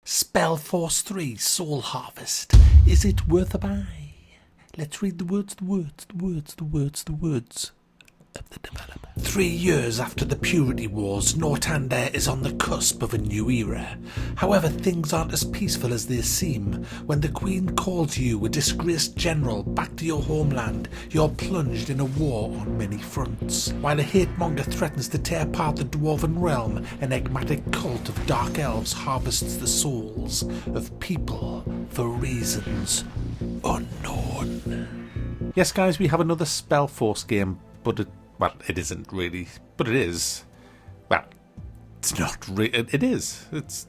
Spellforce 3 Soul Harvest. Is it worth a buy? Let's read the words of the developer. 3 years after the Purity Wars, Northander is on the cusp of a new era. However, things aren't as peaceful as they seem. When the Queen calls you, a disgraced general, back to your homeland, you're plunged in a war on many fronts. While a hate-monger threatens to tear apart the Dwarven realm, an enigmatic cult of dark elves harvests the souls of people for reasons unknown. Yes, guys, we have another Spellforce game, but it isn't really, but it is. Well, it's not really. It is. It's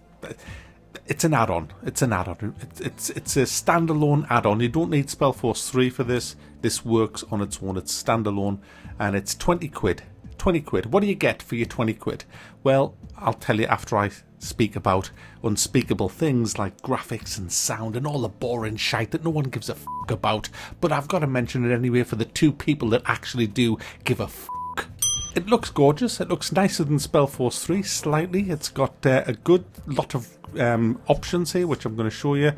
an add-on. It's an add-on. It's a standalone add-on. You don't need Spellforce 3 for this. This works on its own. It's standalone, and it's 20 quid. 20 quid. What do you get for your 20 quid? Well, I'll tell you after I speak about unspeakable things like graphics and sound and all the boring shite that no one gives a f*** about, but I've got to mention it anyway for the 2 people that actually do give a f***. It looks gorgeous. It looks nicer than Spellforce 3 slightly. It's got a good lot of options here, which I'm going to show you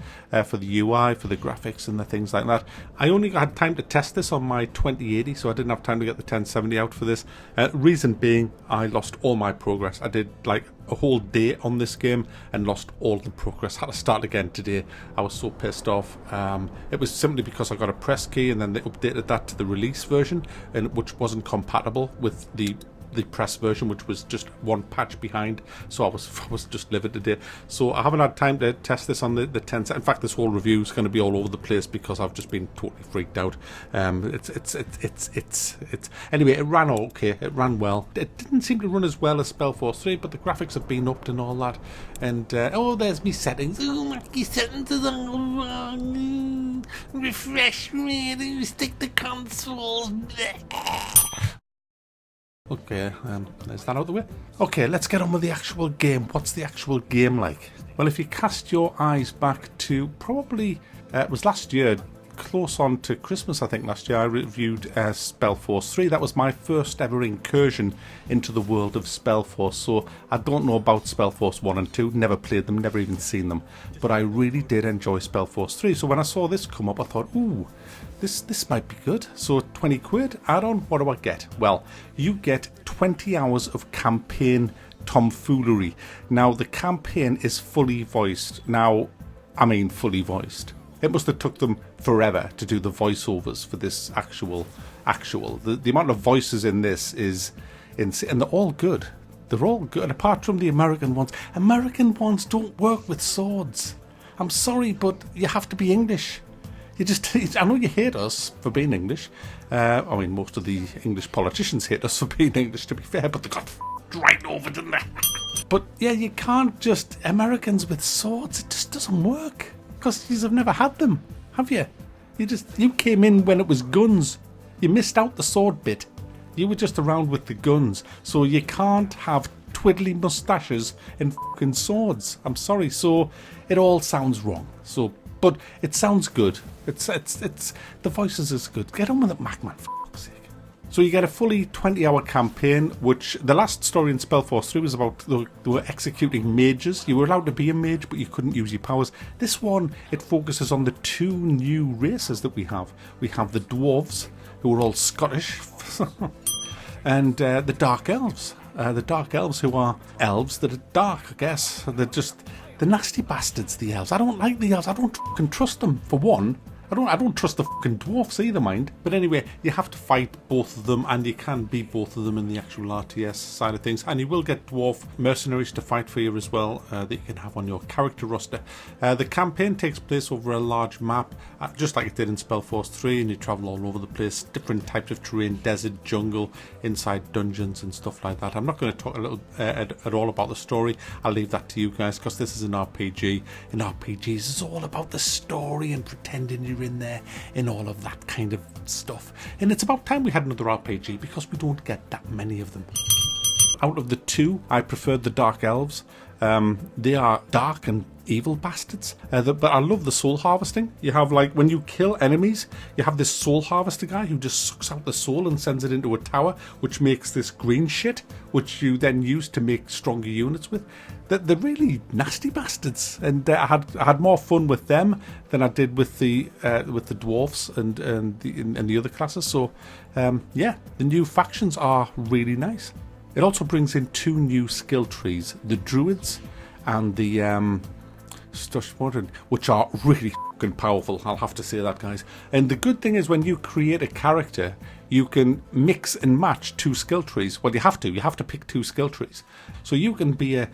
for the UI, for the graphics and the things like that. I only had time to test this on my 2080, so I didn't have time to get the 1070 out for this. Reason being, I lost all my progress. I did like a whole day on this game and lost all the progress. Had to start again today. I was so pissed off. It was simply because I got a press key and then they updated that to the release version, and which wasn't compatible with the press version, which was just one patch behind, so I was just livid today. So I haven't had time to test this on the 10. In fact, this whole review is going to be all over the place because I've just been totally freaked out. It's anyway, it ran okay. It ran well. It didn't seem to run as well as Spellforce 3, but the graphics have been upped and all that. And oh, there's me settings. Oh, my settings are all wrong. Refresh me. Stick the consoles. Okay, is that out of the way? Okay, let's get on with the actual game. What's the actual game like? Well, if you cast your eyes back to probably, it was last year, close on to Christmas, I think last year, I reviewed Spellforce 3. That was my first ever incursion into the world of Spellforce. So I don't know about Spellforce 1 and 2, never played them, never even seen them. But I really did enjoy Spellforce 3. So when I saw this come up, I thought, ooh, this might be good. So 20 quid add-on, what do I get? Well, you get 20 hours of campaign tomfoolery. Now, the campaign is fully voiced. Now, I mean fully voiced. It must have took them forever to do the voiceovers for this actual. The amount of voices in this is insane, and they're all good. They're all good, apart from the American ones. American ones don't work with swords. I'm sorry, but you have to be English. I know you hate us for being English. I mean, most of the English politicians hate us for being English, to be fair, but they got right over, didn't they? But yeah, you can't just Americans with swords. It just doesn't work. Because you've never had them, have you? You came in when it was guns. You missed out the sword bit. You were just around with the guns. So you can't have twiddly mustaches and fucking swords. I'm sorry. So it all sounds wrong. But it sounds good. It's the voices is good. Get on with it, Macman. For fuck's sake. So you get a fully 20-hour campaign, which the last story in Spellforce 3 was about they were executing mages. You were allowed to be a mage, but you couldn't use your powers. This one, it focuses on the 2 new races that we have. We have the dwarves, who are all Scottish, and the dark elves. The dark elves who are elves that are dark, I guess. They're just the nasty bastards, the elves. I don't like the elves. I don't fucking trust them, for one. I don't trust the fucking dwarfs either, mind. But anyway, you have to fight both of them, and you can be both of them in the actual RTS side of things. And you will get dwarf mercenaries to fight for you as well, that you can have on your character roster. The campaign takes place over a large map, just like it did in Spellforce 3, and you travel all over the place. Different types of terrain, desert, jungle, inside dungeons and stuff like that. I'm not going to talk at all about the story. I'll leave that to you guys, because this is an RPG. And RPGs is all about the story and pretending you're in there and all of that kind of stuff. And it's about time we had another RPG, because we don't get that many of them. Out of the 2, I preferred the Dark Elves. They are dark and evil bastards. But I love the soul harvesting. You have, like, when you kill enemies, you have this soul harvester guy who just sucks out the soul and sends it into a tower, which makes this green shit, which you then use to make stronger units with. They're really nasty bastards, and I had more fun with them than I did with the dwarfs and the other classes. So yeah, the new factions are really nice. It also brings in 2 new skill trees: the druids and the which are really fucking powerful. I'll have to say that, guys. And the good thing is, when you create a character, you can mix and match 2 skill trees. Well, you have to pick 2 skill trees. So you can be a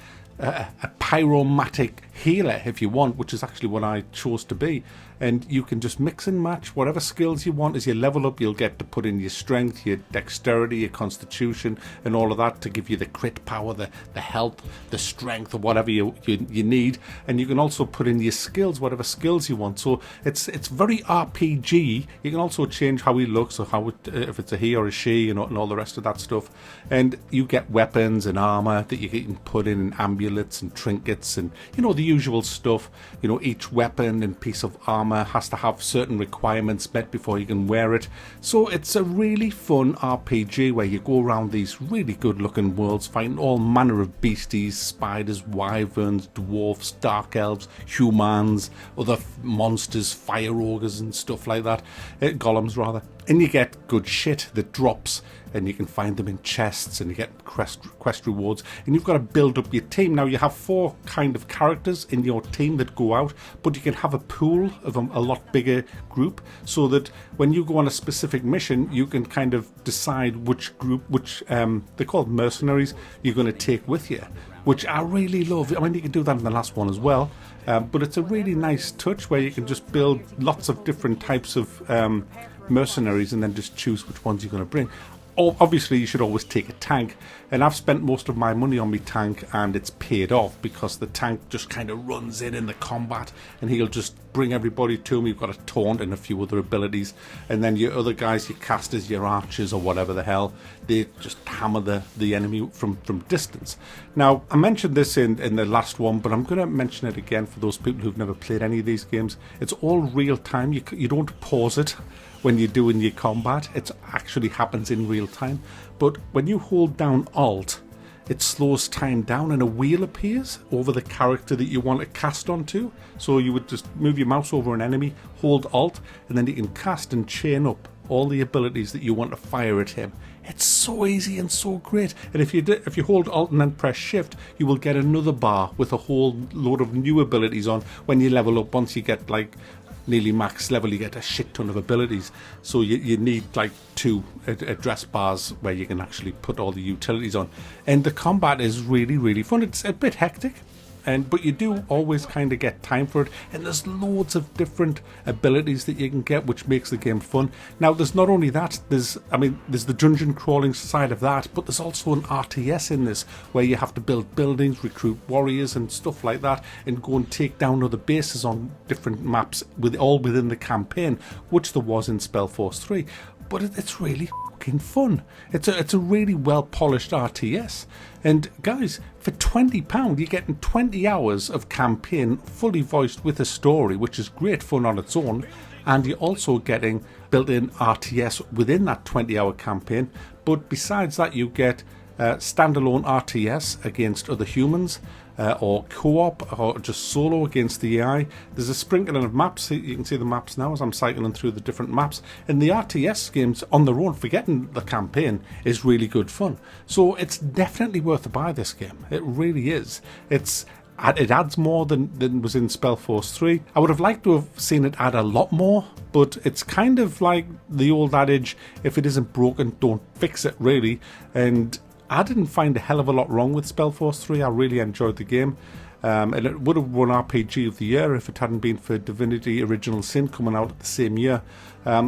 pyromatic healer if you want, which is actually what I chose to be, and you can just mix and match whatever skills you want. As you level up, you'll get to put in your strength, your dexterity, your constitution, and all of that to give you the crit power, the health, the strength, or whatever you need. And you can also put in your skills, whatever skills you want. So it's very RPG. You can also change how he looks, or how if it's a he or a she, and all the rest of that stuff. And you get weapons and armor that you can put in, and amulets and trinkets, and the usual stuff. Each weapon and piece of armor has to have certain requirements met before you can wear it. So it's a really fun RPG where you go around these really good looking worlds, fighting all manner of beasties, spiders, wyverns, dwarfs, dark elves, humans, other monsters, fire ogres and stuff like that, golems rather. And you get good shit that drops, and you can find them in chests, and you get quest rewards, and you've got to build up your team. Now, you have 4 kind of characters in your team that go out, but you can have a pool of a lot bigger group, so that when you go on a specific mission, you can kind of decide which group, they're called mercenaries, you're going to take with you, which I really love. I mean, you can do that in the last one as well, but it's a really nice touch where you can just build lots of different types of mercenaries and then just choose which ones you're going to bring. Obviously, you should always take a tank, and I've spent most of my money on my tank, and it's paid off because the tank just kind of runs in the combat, and he'll just bring everybody to me. You've got a taunt and a few other abilities, and then your other guys, your casters, your archers, or whatever the hell, they just hammer the enemy from distance. Now, I mentioned this in the last one, but I'm going to mention it again for those people who've never played any of these games. It's all real time. You don't pause it when you're doing your combat. It actually happens in real time, but when you hold down Alt, it slows time down, and a wheel appears over the character that you want to cast onto. So you would just move your mouse over an enemy, hold Alt, and then you can cast and chain up all the abilities that you want to fire at him. It's so easy and so great. And if you hold Alt and then press Shift, you will get another bar with a whole load of new abilities on when you level up. Once you get like nearly max level, you get a shit ton of abilities. So you need like 2 address bars where you can actually put all the utilities on. And the combat is really, really fun. It's a bit hectic, but you do always kind of get time for it, and there's loads of different abilities that you can get, which makes the game fun. Now, there's not only that, there's the dungeon crawling side of that, but there's also an RTS in this where you have to build buildings, recruit warriors and stuff like that, and go and take down other bases on different maps, all within the campaign, which there was in Spellforce 3. But it's really fucking fun. It's a really well polished RTS. And guys, for £20, you're getting 20 hours of campaign fully voiced with a story, which is great fun on its own. And you're also getting built-in RTS within that 20-hour campaign. But besides that, you get standalone RTS against other humans, or co-op, or just solo against the AI. There's a sprinkling of maps. You can see the maps now as I'm cycling through the different maps. And the RTS games on their own, forgetting the campaign, is really good fun. So it's definitely worth a buy, this game. It really is. It adds more than was in Spellforce 3. I would have liked to have seen it add a lot more, but it's kind of like the old adage, if it isn't broken, don't fix it, really. And I didn't find a hell of a lot wrong with Spellforce 3. I really enjoyed the game. And it would have won RPG of the Year if it hadn't been for Divinity Original Sin coming out at the same year.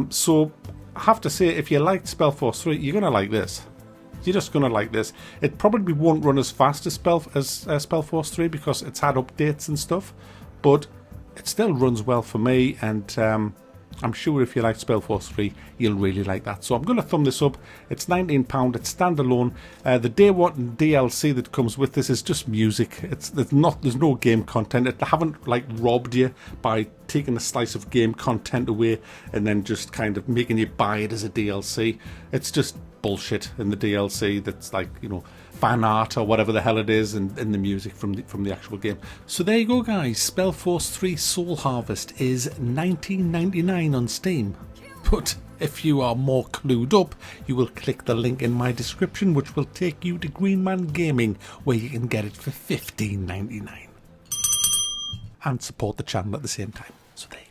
So I have to say, if you liked Spellforce 3, you're going to like this. You're just going to like this. It probably won't run as fast as Spellforce 3 because it's had updates and stuff, but it still runs well for me, and I'm sure if you like Spellforce 3, you'll really like that. So I'm going to thumb this up. It's £19. It's standalone. The day one DLC that comes with this is just music. There's no game content. They haven't like robbed you by taking a slice of game content away and then just kind of making you buy it as a DLC. It's just bullshit in the DLC that's like, you know, fan art or whatever the hell it is, and the music from the actual game. So there you go, guys. Spellforce 3 Soul Harvest is $19.99 on Steam. But if you are more clued up, you will click the link in my description, which will take you to Green Man Gaming, where you can get it for $15.99 and support the channel at the same time. So there you go.